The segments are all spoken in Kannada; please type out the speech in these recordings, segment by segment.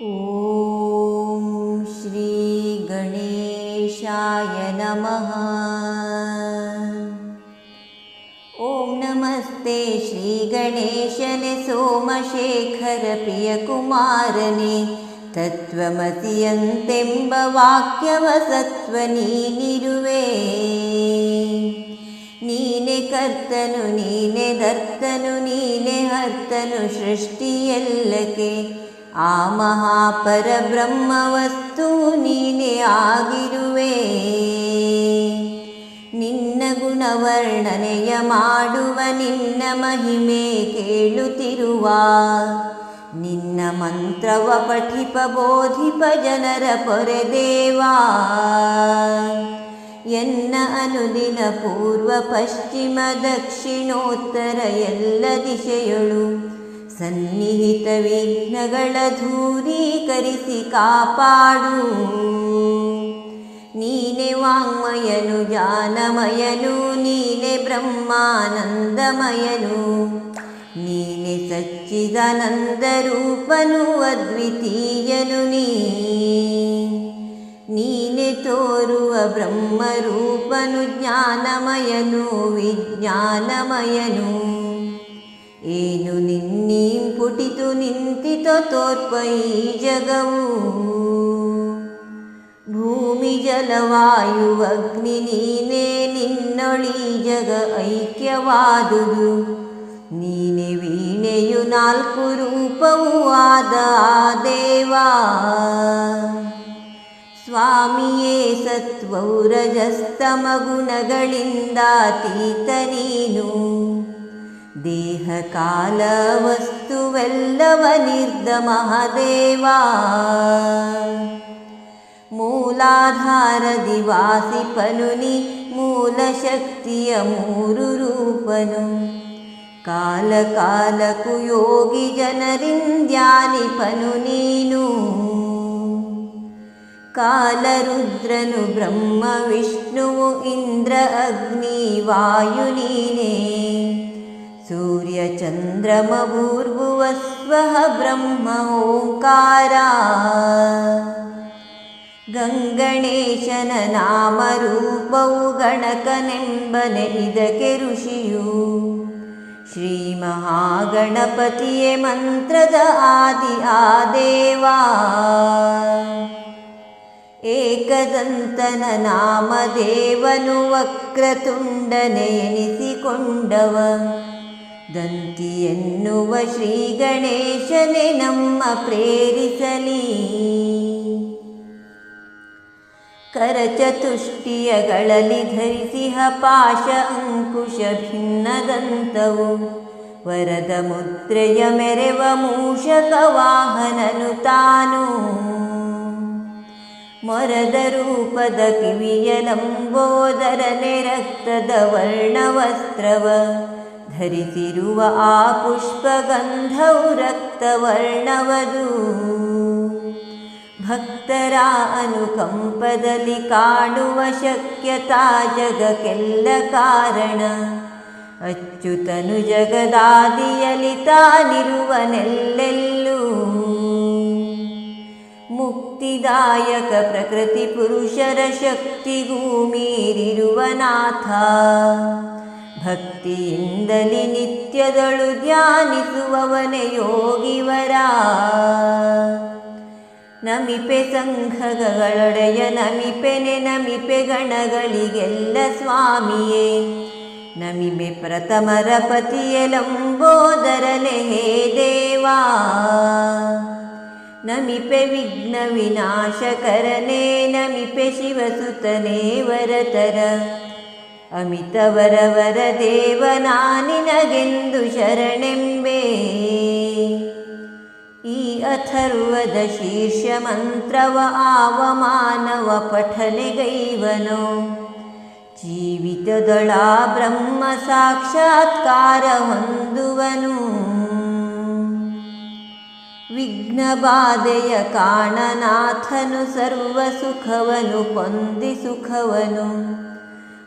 ಓಂ ಶ್ರೀ ಗಣೇಶಾಯ ನಮಃ. ಓಂ ನಮಸ್ತೆ ಶ್ರೀ ಗಣೇಶನೆ ಸೋಮಶೇಖರ ಪ್ರಿಯಕುಮಾರನೆ, ತತ್ವಮಸಿಯಂತೆಂಬ ವಾಕ್ಯವ ಸತ್ವ ನೀನಿರುವೆ. ನೀನೆ ಕರ್ತನು ನೀನೆ ಧರ್ತನು ನೀನೆ ಹರ್ತನು ಸೃಷ್ಟಿಯೆಲ್ಲಕ್ಕೆ, ಆ ಮಹಾಪರಬ್ರಹ್ಮ ವಸ್ತು ನೀನೆ ಆಗಿರುವೆ. ನಿನ್ನ ಗುಣವರ್ಣನೆಯ ಮಾಡುವ ನಿನ್ನ ಮಹಿಮೆ ಕೇಳುತ್ತಿರುವ, ನಿನ್ನ ಮಂತ್ರವ ಪಠಿಪ ಬೋಧಿಪ ಜನರ ಪೊರೆದೇವಾ. ಎನ್ನ ಅನುದಿನ ಪೂರ್ವ ಪಶ್ಚಿಮ ದಕ್ಷಿಣೋತ್ತರ ಎಲ್ಲ ದಿಶೆಯೊಳು ಸನ್ನಿಹಿತ ವಿಘ್ನಗಳ ದೂರೀಕರಿಸಿ ಕಾಪಾಡು. ನೀನೆ ವಾಂಗ್ಮಯನು ಜಾನಮಯನು ನೀನೆ ಬ್ರಹ್ಮಾನಂದಮಯನು, ನೀನೆ ಸಚ್ಚಿದಾನಂದ ರೂಪನು ಅದ್ವಿತೀಯನು. ನೀನೆ ತೋರುವ ಬ್ರಹ್ಮರೂಪನು ಜ್ಞಾನಮಯನು ವಿಜ್ಞಾನಮಯನು. ಏನು ನಿನ್ನೀಂ ಪುಟಿತು ನಿಂತಿತೋ ತೋರ್ಪ ಈ ಜಗವು, ಭೂಮಿ ಜಲವಾಯು ಅಗ್ನಿ ನೀನೇ ನಿನ್ನೊಳಿ ಜಗ ಐಕ್ಯವಾದುದು. ನೀನೆ ವೀಣೆಯು ನಾಲ್ಕು ರೂಪವೂ ಆದ ಆ ದೇವಾ. ಸ್ವಾಮಿಯೇ ಸತ್ವವು ರಜಸ್ತಮ ಗುಣಗಳಿಂದಾತೀತ ನೀನು, ದೇಹ ಕಾಲ ವಸ್ತುವೆಲ್ಲವ ನಿರ್ದ ಮಹಾದೇವಾ. ಮೂಲಾಧಾರದಿ ವಾಸಿಪನು ನೀ ಮೂಲ ಶಕ್ತಿಯ ಮೂರು ರೂಪನು, ಕಾಲ ಕಾಲಕ್ಕೂ ಯೋಗಿ ಜನರಿಂದ್ಯಾನಿಪನು ನೀನು. ಕಾಲರುದ್ರನು ಬ್ರಹ್ಮ ವಿಷ್ಣುವು ಇಂದ್ರ ಅಗ್ನಿ ವಾಯು ನೀನೇ, ಸೂರ್ಯ ಚಂದ್ರಮ ಭೂರ್ಭುವ ಸ್ವಃ ಬ್ರಹ್ಮ ಓಂಕಾರ. ಗಂಗಣೇಶನ ನಾಮರೂಪವು ಗಣಕನೆಂಬನೆ ಇದಕ್ಕೆ ಋಷಿಯು, ಶ್ರೀ ಮಹಾಗಣಪತಿಯೇ ಮಂತ್ರದ ಆದಿ ಆ ದೇವಾ. ಏಕದಂತನ ನಾಮದೇವನು ವಕ್ರತುಂಡನೆ ಎನಿಸಿಕೊಂಡವ, ದಂತಿ ಎನ್ನುವ ಶ್ರೀ ಗಣೇಶನೇ ನಮ್ಮ ಪ್ರೇರಿಸಲಿ. ಕರಚತುಷ್ಟಿಯಗಳಲ್ಲಿ ಧರಿಸಿಹ ಪಾಶ ಅಂಕುಶ ಭಿನ್ನದಂತವು, ವರದ ಮುದ್ರೆಯ ಮೆರೆವ ಮೂಷಕ ವಾಹನನು ತಾನು. ಮೊರದ ರೂಪದ ಕಿವಿಯ ಲಂಬೋದರನೆ ರಕ್ತದ ವರ್ಣವಸ್ತ್ರವ, ಧರಿಸಿರುವ ಆ ಪುಷ್ಪಗಂಧವು ರಕ್ತವರ್ಣವದು. ಭಕ್ತರ ಅನುಕಂಪದಲ್ಲಿ ಕಾಣುವ ಶಕ್ಯತಾ ಜಗಕ್ಕೆಲ್ಲ ಕಾರಣ, ಅಚ್ಯುತನು ಜಗದಾದಿಯಲ್ಲಿ ತಾನಿರುವನೆಲ್ಲೆಲ್ಲೂ. ಮುಕ್ತಿದಾಯಕ ಪ್ರಕೃತಿ ಪುರುಷರ ಶಕ್ತಿಗೂ ಮೀರಿರುವ ನಾಥ, ಭಕ್ತಿಯಿಂದಲಿ ನಿತ್ಯದಳು ಧ್ಯಾನಿಸುವವನೇ ಯೋಗಿವರ. ನಮಿಪೆ ಸಂಘಗಳೊಡೆಯ ನಮಿಪೆನೆ ನಮಿಪೆ ಗಣಗಳಿಗೆಲ್ಲ ಸ್ವಾಮಿಯೇ, ನಮಿಮೆ ಪ್ರಥಮರ ಪತಿಯೇ ಲಂಬೋದರನೆ ಹೇ ದೇವಾ. ನಮಿಪೆ ವಿಘ್ನ ವಿನಾಶಕರನೇ ನಮಿಪೆ ಶಿವಸುತನೇ ವರತರ, ಅಮಿತ ವರವರ ದೇವನಾ ನಿನಗೆಂದು ಶರಣೆಂಬೆ. ಈ ಅಥರ್ವದ ಶೀರ್ಷ ಮಂತ್ರವ ಆವಮಾನವ ಪಠನೆಗೈವನು, ಜೀವಿತದೊಳ ಬ್ರಹ್ಮ ಸಾಕ್ಷಾತ್ಕಾರ ಹೊಂದುವನು. ವಿಘ್ನ ಬಾಧೆಯ ಕಾಣನಾಥನು ಸರ್ವ ಸುಖವನು ಪೊಂದಿ ಸುಖವನು,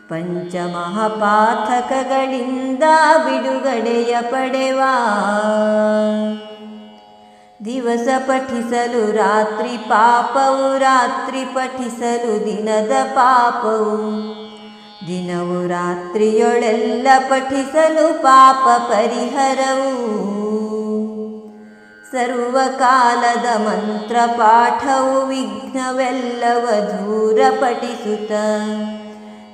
ಪಂಚಮಹಾಪಾತಕಗಳಿಂದ ಬಿಡುಗಡೆಯ ಪಡೆವ. ದಿವಸ ಪಠಿಸಲು ರಾತ್ರಿ ಪಾಪವು, ರಾತ್ರಿ ಪಠಿಸಲು ದಿನದ ಪಾಪವು. ದಿನವು ರಾತ್ರಿಯೊಳೆಲ್ಲ ಪಠಿಸಲು ಪಾಪ ಪರಿಹರವು. ಸರ್ವಕಾಲದ ಮಂತ್ರ ಪಾಠವು ವಿಘ್ನವೆಲ್ಲವ ದೂರ ಪಠಿಸುತ್ತ.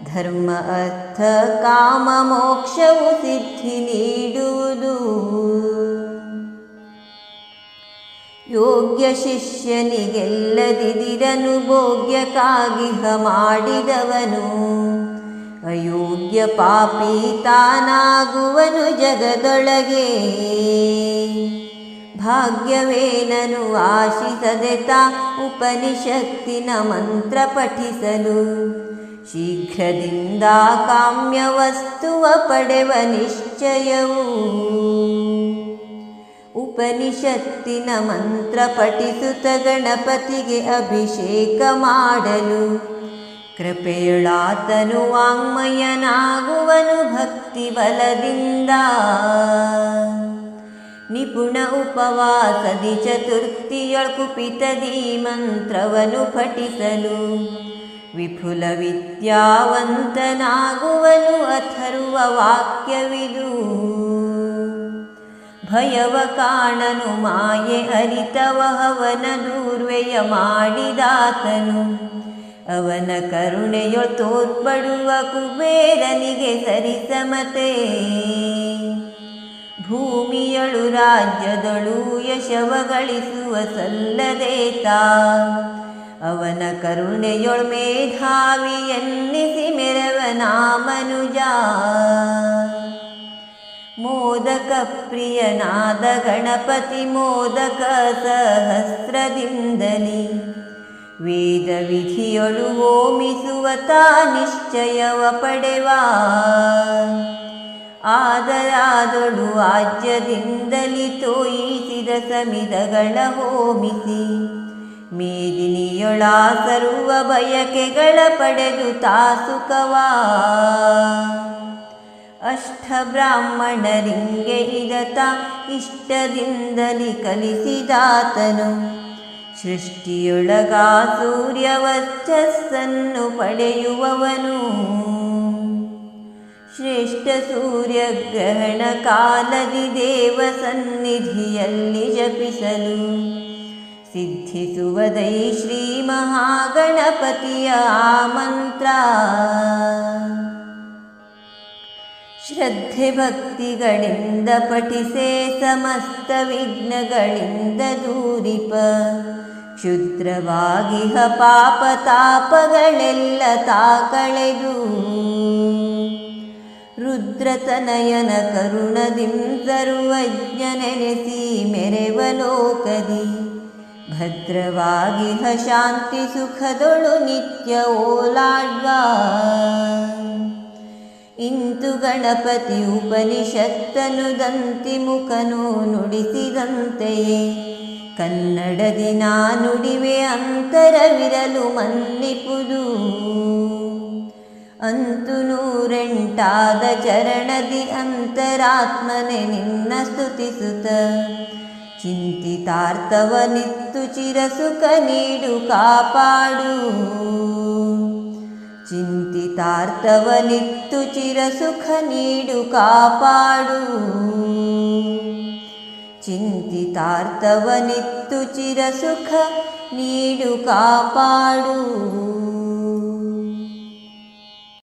ಧರ್ಮ ಅರ್ಥ ಕಾಮ ಮೋಕ್ಷವು ಸಿದ್ಧಿ ನೀಡುವುದು. ಯೋಗ್ಯ ಶಿಷ್ಯನಿಗೆಲ್ಲದಿದಿರನು ಭೋಗ್ಯಕ್ಕಾಗಿಹ ಮಾಡಿದವನು. ಅಯೋಗ್ಯ ಪಾಪಿ ತಾನಾಗುವನು ಜಗದೊಳಗೆ. ಭಾಗ್ಯವೇನನು ಆಶಿಸದೆ ತಾ ಉಪನಿಷತ್ತಿನ ಮಂತ್ರ ಪಠಿಸಲು. ಶೀಘ್ರದಿಂದ ಕಾಮ್ಯ ವಸ್ತುವ ಪಡೆವ ನಿಶ್ಚಯವು. ಉಪನಿಷತ್ತಿನ ಮಂತ್ರ ಪಠಿಸುತ್ತ ಗಣಪತಿಗೆ ಅಭಿಷೇಕ ಮಾಡಲು. ಕೃಪೆಯೊಳಾತನು ವಾಂಗ್ಮಯನಾಗುವನು ಭಕ್ತಿ ಬಲದಿಂದ. ನಿಪುಣ ಉಪವಾಸದಿ ಚತುರ್ಥಿಯೊಳ್ ಕುಪಿತದಿ ಮಂತ್ರವನ್ನು ಪಠಿಸಲು. ವಿಪುಲ ವಿದ್ಯಾವಂತನಾಗುವನು ಅಥರ್ವ ವಾಕ್ಯವಿದು. ಭಯವ ಕಾಣನು ಮಾಯೆ ಅರಿತವಹವನ ದೂರ್ವೆಯ ಮಾಡಿದಾತನು. ಅವನ ಕರುಣೆಯೊಳ್ ತೋರ್ಪಡುವ ಕುಬೇರನಿಗೆ ಸರಿಸಮತೆ. ಭೂಮಿಯಳು ರಾಜ್ಯದೊಳು ಯಶವ ಗಳಿಸುವ ಸಲ್ಲದೇತ. ಅವನ ಕರುಣೆಯೊಳ್ ಮೇಧಾವಿ ಎನ್ನಿಸಿ ಮೆರವನ ಮನುಜ. ಮೋದಕ ಪ್ರಿಯನಾದ ಗಣಪತಿ ಮೋದಕ ಸಹಸ್ರದಿಂದಲಿ. ವೇದ ವಿಧಿಯೊಳು ಹೋಮಿಸುವ ತಾ ನಿಶ್ಚಯವ ಪಡೆವ. ಆದರಾದೊಳು ಆಜ್ಯದಿಂದಲಿ ತೋಯಿಸಿದ ಸಮಿದಗಳ ಹೋಮಿಸಿ. ಮೇದಿನಿಯೊಳ ಸರ್ವ ಬಯಕೆಗಳ ಪಡೆದು ತಾ ಸುಖವಾ. ಅಷ್ಟ ಬ್ರಾಹ್ಮಣರಿಂಗೆ ಇದತ ಇಷ್ಟದಿಂದಲಿ ಕಲಿಸಿದಾತನು. ಸೃಷ್ಟಿಯೊಳಗ ಸೂರ್ಯವರ್ಚಸ್ಸನ್ನು ಪಡೆಯುವವನು. ಶ್ರೇಷ್ಠ ಸೂರ್ಯಗ್ರಹಣ ಕಾಲದಿ ದೇವ ಸನ್ನಿಧಿಯಲ್ಲಿ ಜಪಿಸಲು. ಸಿದ್ಧಿಸುವದೈ ಶ್ರೀ ಮಹಾಗಣಪತಿಯ ಆ ಮಂತ್ರ. ಶ್ರದ್ಧೆ ಭಕ್ತಿಗಳಿಂದ ಪಠಿಸೆ ಸಮಸ್ತ ವಿಘ್ನಗಳಿಂದ ದೂರಿಪ. ಕ್ಷುದ್ರವಾಗಿಹ ಪಾಪ ತಾಪಗಳೆಲ್ಲ ತಾ ಕಳೆದು. ರುದ್ರತನಯನ ಕರುಣದಿಂ ಸರ್ವಜ್ಞನೆನೆಸಿ ಮೆರೆವ ಲೋಕದಿ. ಭದ್ರವಾಗಿಹ ಶಾಂತಿ ಸುಖದೊಳು ನಿತ್ಯ ಓಲಾಡ್ವ. ಇಂತು ಗಣಪತಿ ಉಪನಿಷತ್ತನು ದಂತಿ ಮುಖನು ನುಡಿಸಿದಂತೆಯೇ. ಕನ್ನಡದಿ ನಾ ನುಡಿವೆ ಅಂತರವಿರಲು ಮನ್ನಿಪುದು. ಅಂತು 108 ಚರಣದಿ ಅಂತರಾತ್ಮನೆ ನಿನ್ನ ಸ್ತುತಿಸುತ್ತ. ಚಿಂತಿತಾರ್ಥವನಿತ್ತು ಚಿರಸುಖ ನೀಡು ಕಾಪಾಡು. ಚಿಂತಿತಾರ್ಥವನಿತ್ತು ಚಿರಸುಖ ನೀಡು ಕಾಪಾಡು. ಚಿಂತಿತಾರ್ಥವನಿತ್ತು ಚಿರಸುಖ ನೀಡು ಕಾಪಾಡು.